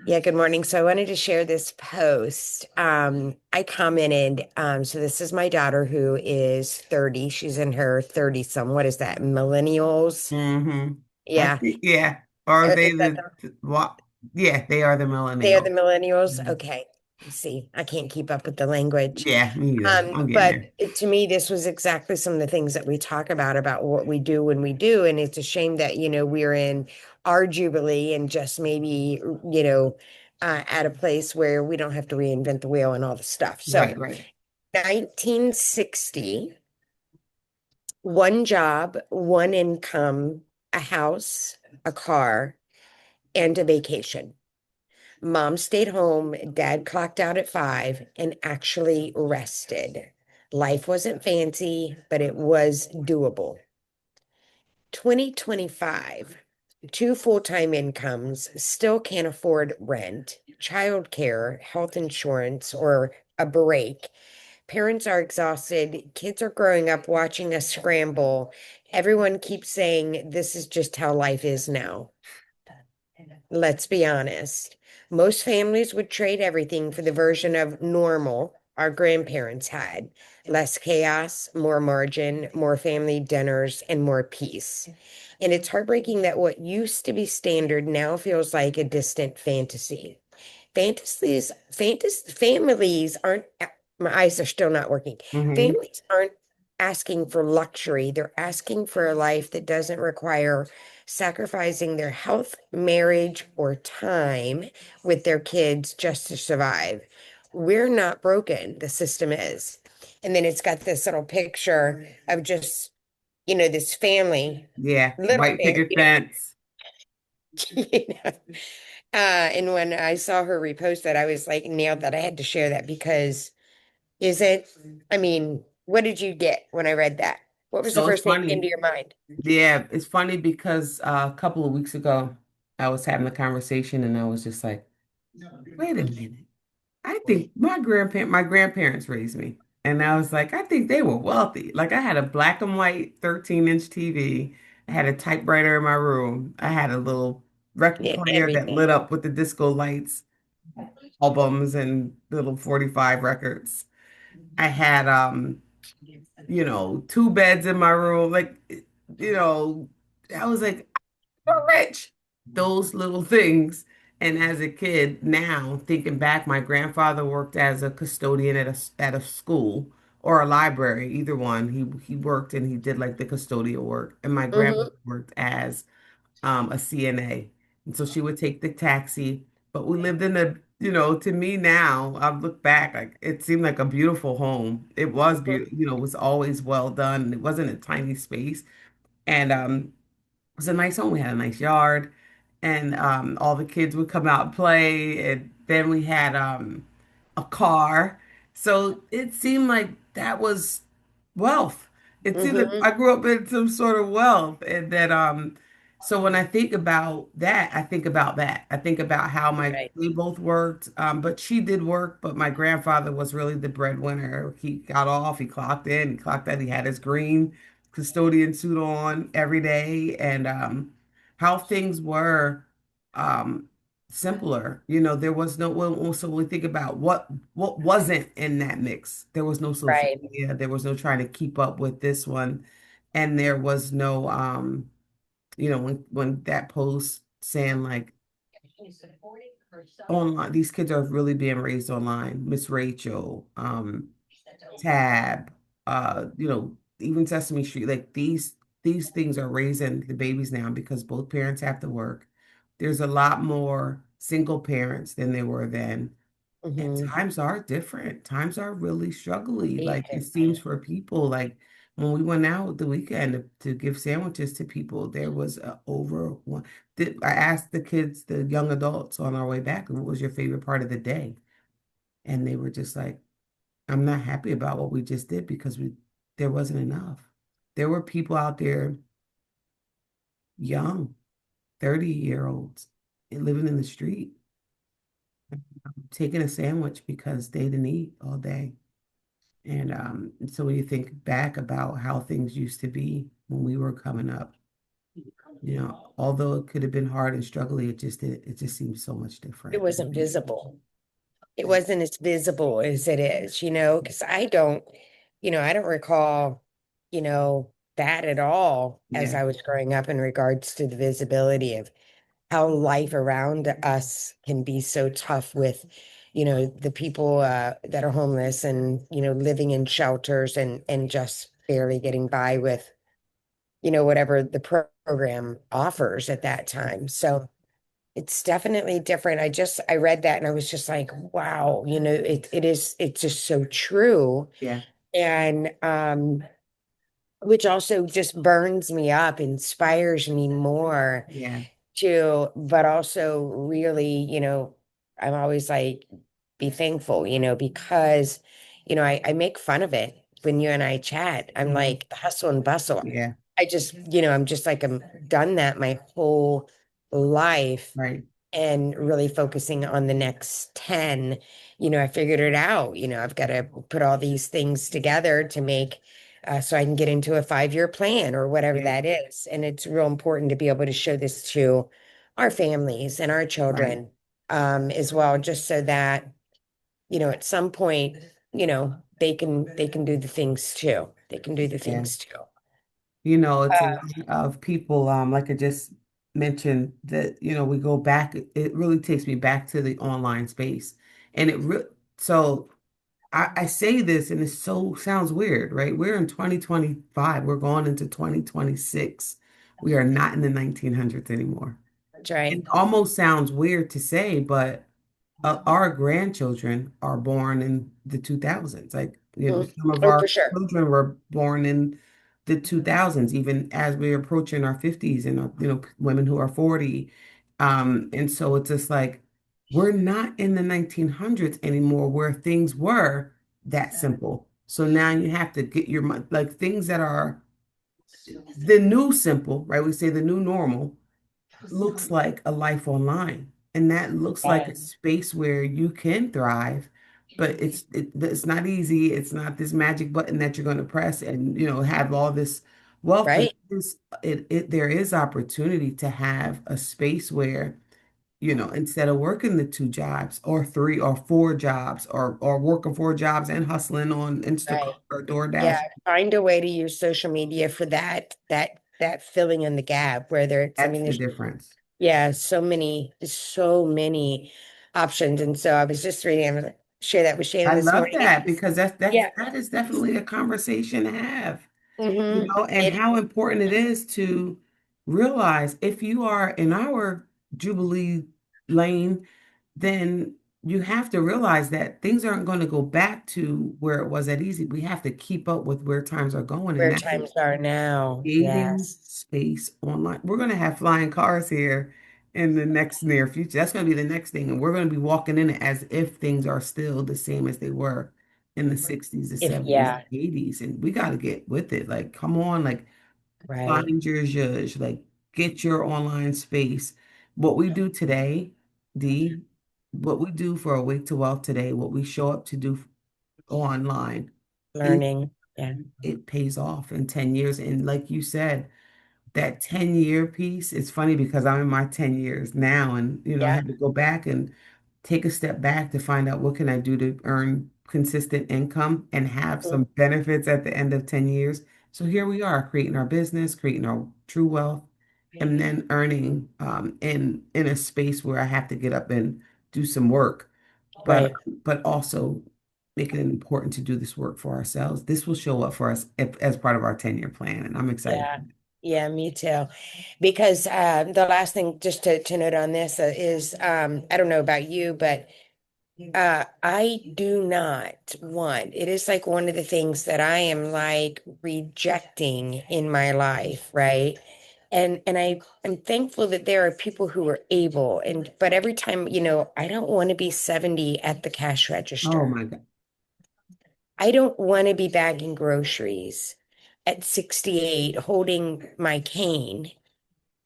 Yeah, good morning. So I wanted to share this post. I commented, so this is my daughter who is 30. She's in her 30 some. What is that? Millennials? Hmm. I Yeah. think, yeah. Are they Is that what? Yeah, they are the they are the millennials. millennials? Mhm. Okay. See, I can't keep up with the language. Yeah, me either. I'm getting But there. to me, this was exactly some of the things that we talk about what we do when we do. And it's a shame that, we're in our jubilee and just maybe, at a place where we don't have to reinvent the wheel and all the stuff. So Right, right. 1960, one job, one income, a house, a car, and a vacation. Mom stayed home, dad clocked out at 5 and actually rested. Life wasn't fancy, but it was doable. 2025, two full-time incomes, still can't afford rent, childcare, health insurance, or a break. Parents are exhausted. Kids are growing up watching us scramble. Everyone keeps saying this is just how life is now. Let's be honest. Most families would trade everything for the version of normal our grandparents had. Less chaos, more margin, more family dinners, and more peace. And it's heartbreaking that what used to be standard now feels like a distant fantasy. Families aren't, my eyes are still not working. Hmm. Families aren't asking for luxury. They're asking for a life that doesn't require sacrificing their health, marriage, or time with their kids just to survive. We're not broken. The system is. And then it's got this little picture of just, this family, Yeah, little white picket fence. you know. And when I saw her repost that, I was like, nailed that. I had to share that because is it, I mean, what did you get when I read that? What was the So it's first thing that came funny. to your mind? Yeah, it's funny because a couple of weeks ago, I was having a conversation and I was just like, wait a minute. I think my grandparents raised me. And I was like, I think they were wealthy. Like I had a black and white 13-inch TV. I had a typewriter in my room. I had a little record Yeah, player that everything. lit up with the disco lights, albums and little 45 records. I had two beds in my room. Like, I was like, we're rich. Those little things. And as a kid, now thinking back, my grandfather worked as a custodian at a school or a library, either one. He worked and he did like the custodial work. And my grandma Hmm. worked as a CNA. And so she would take the taxi. But we lived in to me now, I've looked back, like it seemed like a beautiful home. It was beautiful, it was always well done. It wasn't a tiny space. And it was a nice home. We had a nice yard, and all the kids would come out and play. And then we had a car. So it seemed like that was wealth. It seemed like Hmm. I grew up in some sort of wealth, and that so when I think about that, I think about that. I think about how Right. they both worked, but she did work, but my grandfather was really the breadwinner. He got off, he clocked in, he clocked out, he had his green custodian suit on every day, and how things were um simpler. There was no well, so when we think about what wasn't in that mix, there was no social Right. media, there was no trying to keep up with this one, and there was no when that post saying like online, these kids are really being raised online. Miss Rachel, Tab, even Sesame Street, like these things are raising the babies now because both parents have to work. There's a lot more single parents than there were then. And Hmm. times are different. Times are really struggly. Very Like it seems different. for people, like when we went out the weekend to give sandwiches to people, there was over one. I asked the kids, the young adults on our way back, what was your favorite part of the day? And they were just like, I'm not happy about what we just did because there wasn't enough. There were people out there, young, 30-year-olds, living in the street, taking a sandwich because they didn't eat all day. And so when you think back about how things used to be when we were coming up, Although it could have been hard and struggling, it just seems so much It different. wasn't visible. It wasn't as visible as it is, because I don't recall, that at all as Yeah, I was growing up in regards to the visibility of how life around us can be so tough with, the people that are homeless and, living in shelters and just barely getting by with, whatever the program offers at that time. So it's definitely different. I read that and I was just like, wow, it's just so true. yeah, And which also just burns me up, inspires me more yeah, but also really, I'm always like, be thankful, because, I make fun of it when you and I chat. I'm mhm, like the hustle and bustle. yeah, I just, I'm just like, I'm done that my whole life right, and really focusing on the next 10. I figured it out. I've got to put all these things together to make so I can get into a 5-year plan or whatever yeah, that is. And it's real important to be able to show this to our families and our right, children as well, just so that, at some point, they can do the things too. They can do the yeah. things too. It's a lot of people, like I just mentioned, that, we go back, it really takes me back to the online space. And so I say this and it sounds weird, right? We're in 2025, we're going into 2026. We are not in the 1900s anymore. That's right. It almost sounds weird to say, but our grandchildren are born in the 2000s. Like, Mhm. some of Oh, our for sure. children were born in the 2000s, even as we're approaching our 50s and, women who are 40. And so it's just like, we're not in the 1900s anymore where things were that simple. So now you have to get your, like, things that are the new simple, right? We say the new normal looks like a life online, and that looks like a Right. space where you can thrive, but it's not easy. It's not this magic button that you're going to press and, have all this wealth. But Right. there is opportunity to have a space where, instead of working the 2 jobs or 3 or 4 jobs, or working 4 jobs and hustling on Instacart Right. or Yeah, DoorDash. find a way to use social media for that filling in the gap, whether it's, I That's mean, the there's, difference. yeah, so many options. And so I was just reading, I'm gonna share that with Shayla I this love morning. that because Yeah. that is definitely a conversation to have, and It how important it is to realize if you are in our Jubilee lane, then you have to realize that things aren't going to go back to where it was at easy. We have to keep up with where times are going, and where that's times are now. creating Yes. space online. We're going to have flying cars here in the next near future. That's going to be the next thing. And we're going to be walking in it as if things are still the same as they were in the 60s, the If 70s, yeah, the 80s. And we got to get with it. Like, come on, like, right. find your zhuzh, like, get your online space. What we do today, D, what we do for Awake to Wealth today, what we show up to do online, it, Learning. Yeah. it pays off in 10 years. And like you said, that 10-year piece, it's funny because I'm in my 10 years now, and, I Yeah. had to go back and take a step back to find out what can I do to earn consistent income and have Mhm. some benefits at the end of 10 years. So here we are, creating our business, creating our true wealth, and then earning, in a space where I have to get up and do some work, but Right. also making it important to do this work for ourselves. This will show up for us as part of our 10-year plan, and I'm excited. Yeah. Yeah, me too. Because the last thing just to note on this is I don't know about you, but I do not want, it is like one of the things that I am like rejecting in my life, right? And I'm thankful that there are people who are able but every time, I don't want to be 70 at the cash Oh register. my God. I don't want to be bagging groceries at 68 holding my cane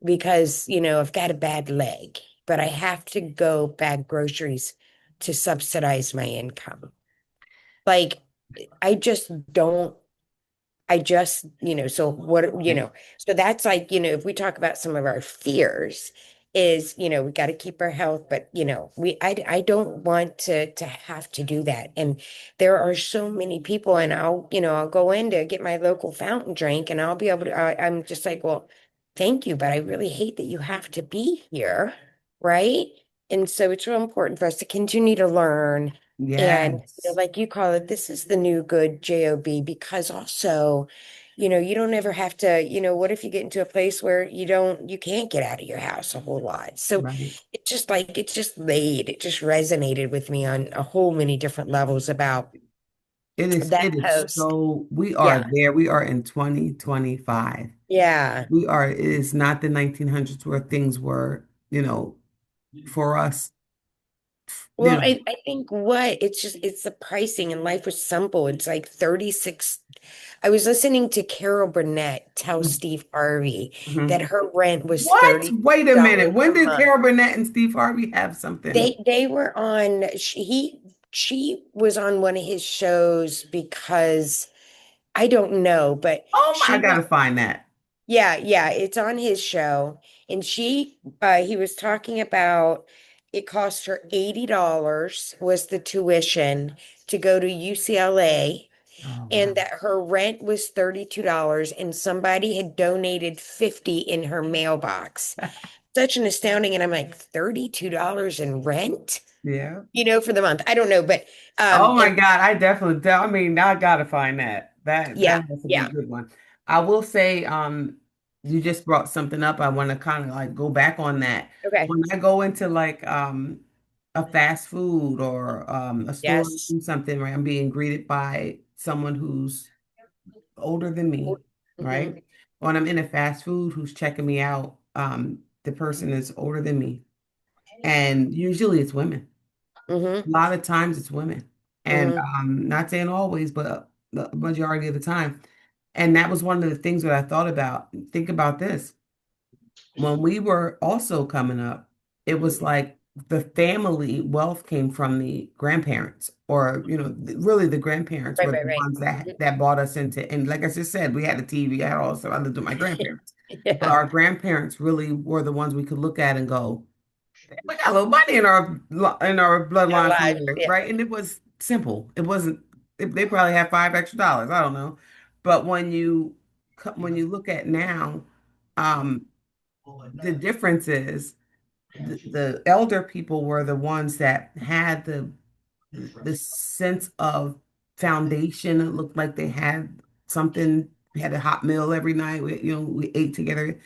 because, I've got a bad leg, but I have to go bag groceries to subsidize my income. Like, I just don't. I just, so what, Right. so that's like, if we talk about some of our fears is, we got to keep our health, but I don't want to have to do that. And there are so many people and I'll go in to get my local fountain drink and I'll be able to, I'm just like, well, thank you, but I really hate that you have to be here. Right. And so it's real important for us to continue to learn and Yes. like you call it, this is the new good job because also, you don't ever have to, what if you get into a place where you can't get out of your house a whole lot? So Right. it just resonated with me on a whole many different levels about that It is post. so we are Yeah. there. We are in 2025. Yeah. We are, it is not the 1900s where things were, for us, you Well, know. I think it's the pricing and life was simple. It's like 36. I was listening to Carol Burnett tell Steve Harvey that Mhm. her rent was What? Wait a minute. $30 When a did month. Carol Burnett and Steve Harvey have something? They were on she was on one of his shows because I don't know, but Oh my, I she was gotta find that. yeah, it's on his show and he was talking about it cost her $80 was the tuition to go to UCLA Oh and wow. that her rent was $32 and somebody had donated 50 in her mailbox. Such an astounding and I'm like $32 in rent? Yeah. For the month. I don't know, but Oh my and God, I definitely, I mean, I gotta find that. That yeah, has to be a yeah. good one. I will say, you just brought something up. I want to kind of like go back on that. Okay. When I go into like a fast food or a store to Yes. do something, right? I'm being greeted by someone who's older than me, Mm-hmm. right? When I'm in a fast food who's checking me out, the person is older than me. And usually it's women. Mm-hmm. A lot of times it's women. And Mm-hmm. not saying always, but the majority of the time. And that was one of the things that I thought about. Think about this. When we were also coming up, it was like the family wealth came from the grandparents, or really the grandparents Right, were right, the right. ones that Mhm. brought us into. And like I just said, we had a TV, I had all this stuff. I lived with my grandparents, but Yeah. our grandparents really were the ones we could look at and go, we got a little money in our Our bloodline from lives. there, Yeah. right? And it was simple. It wasn't. They probably had $5 extra. I don't know, but when you look at now, um, the difference is the elder people were the ones that had the sense of foundation. It looked like they had something. We had a hot meal every night. We ate together.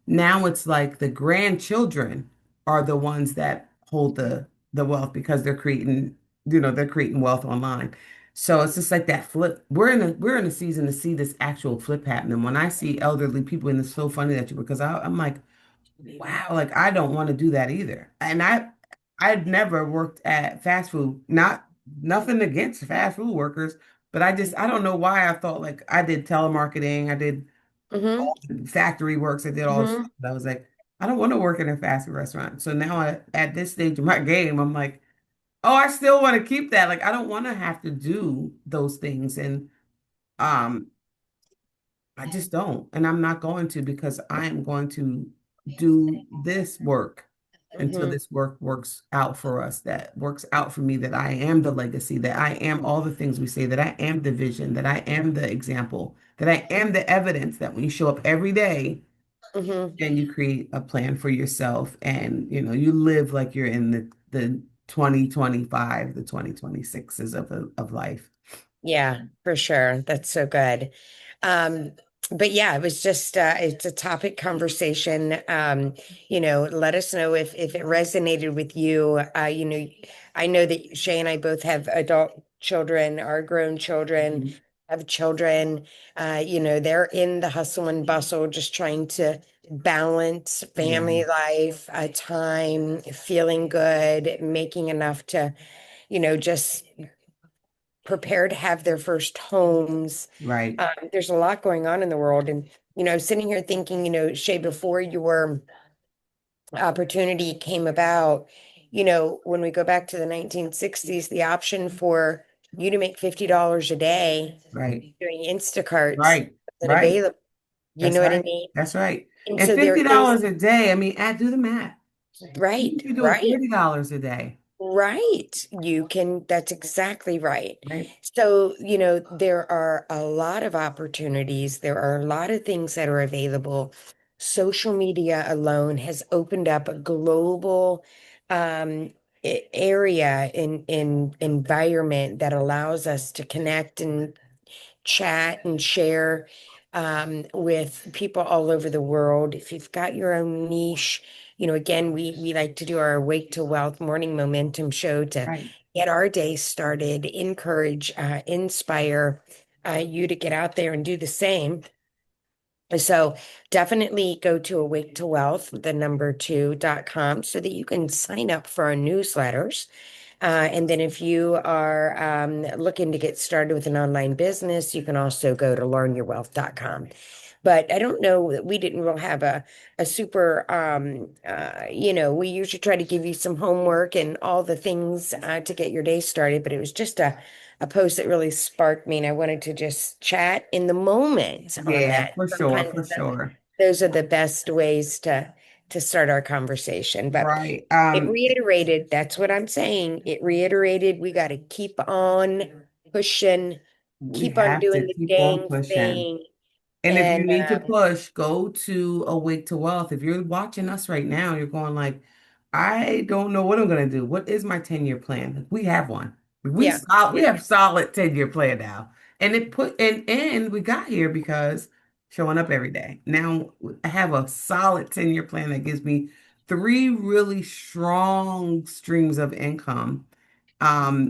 Now it's like the grandchildren are the ones that hold the wealth because they're creating wealth online. So it's just like that flip. We're in a season to see this actual flip happening. When I see elderly people, and it's so funny that because I'm like, wow, like I don't want to do that either. And I'd never worked at fast food. Nothing against fast food workers, but I don't know why I thought like I did telemarketing, I did Mm-hmm. all the factory works. I did all this Mm-hmm. stuff. I was like, I don't want to work in a fast food restaurant. So now at this stage of my game, I'm like, oh, I still want to keep that. Like, I don't want to have to do those things. And um, I just don't. And I'm not going to because I am going to do this work until Mm-hmm. this work works out for us, that works out for me, that I am the legacy, that I am all the things we say, that I am the vision, that I am the example, that I am the evidence that when you show up every day, Mm-hmm. and you create a plan for yourself and you live like you're in the 2025, the 2026s of life. Yeah, for sure. That's so good. Um, but yeah, it was just it's a topic conversation. Let us know if it resonated with you. I know that Shay and I both have adult children, our grown children, Mhm. have children. They're in the hustle and bustle, just trying to balance Yeah, family life, time, feeling good, making enough to, just prepare to have their first homes. right, There's a lot going on in the world. And, sitting here thinking, Shay, before your opportunity came about, when we go back to the 1960s, the option for you to make $50 a day Right. doing Instacarts Right. that Right. available. You That's know what I right. mean? That's right. And And so there is, $50 a day, I mean, do the math. You right, could be doing right. $40 a day. Right. You can, that's exactly right. Right. So, there are a lot of opportunities. There are a lot of things that are available. Social media alone has opened up a global area in environment that allows us to connect and chat and share with people all over the world. If you've got your own niche, again, we like to do our Awake to Wealth morning momentum show to Right. get our day started, encourage, inspire you to get out there and do the same. So definitely go to awake to wealth, the number 2.com, so that you can sign up for our newsletters. And then if you are looking to get started with an online business, you can also go to learnyourwealth.com. But I don't know that we didn't really have a super, we usually try to give you some homework and all the things to get your day started, but it was just a post that really sparked me, and I wanted to just chat in the moment on Yeah, that. for sure, Sometimes for sure. those are the best ways to start our conversation. But Right. it reiterated, that's what I'm saying. It reiterated, we got to keep on pushing, We keep on have to doing the keep on dang pushing. thing. And if you And need to push, go to Awake to Wealth. If you're watching us right now, you're going like, I don't know what I'm going to do. What is my 10-year plan? Like, we have one. yeah, We have solid 10-year plan now. And we got here because showing up every day. Now I have a solid 10-year plan that gives me three really strong streams of income,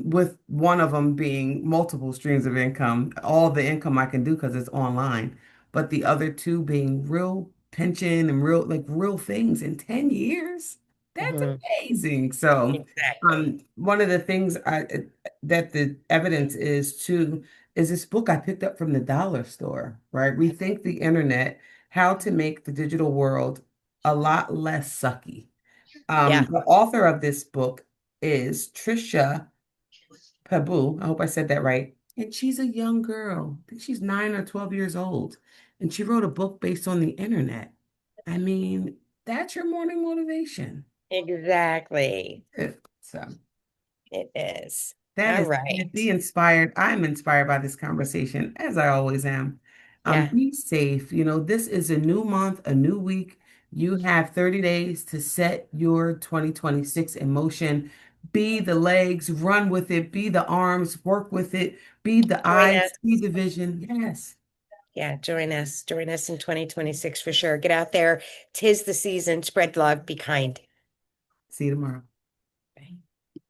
with one of them being multiple streams of income, all the income I can do because it's online, but the other two being real pension and real things in 10 years. That's mhm, amazing. So, exactly. one of the things that the evidence is too is this book I picked up from the dollar store, right? Rethink the Internet, How to Make the Digital World a Lot Less Sucky. Yeah, The author of this book is Trisha Pabu. I hope I said that right. And she's a young girl. I think she's 9 or 12 years old. And she wrote a book based on the internet. I mean, that's your morning motivation. exactly. So It is. that All is right. be inspired. I'm inspired by this conversation, as I always am. Yeah. Be safe. This is a new month, a new week. You have 30 days to set your 2026 in motion. Be the legs, run with it, be the arms, work with it, be the Join eyes, be us. the vision. Yes. Yeah, join us. Join us in 2026 for sure. Get out there. 'Tis the season. Spread love. Be kind. See you tomorrow.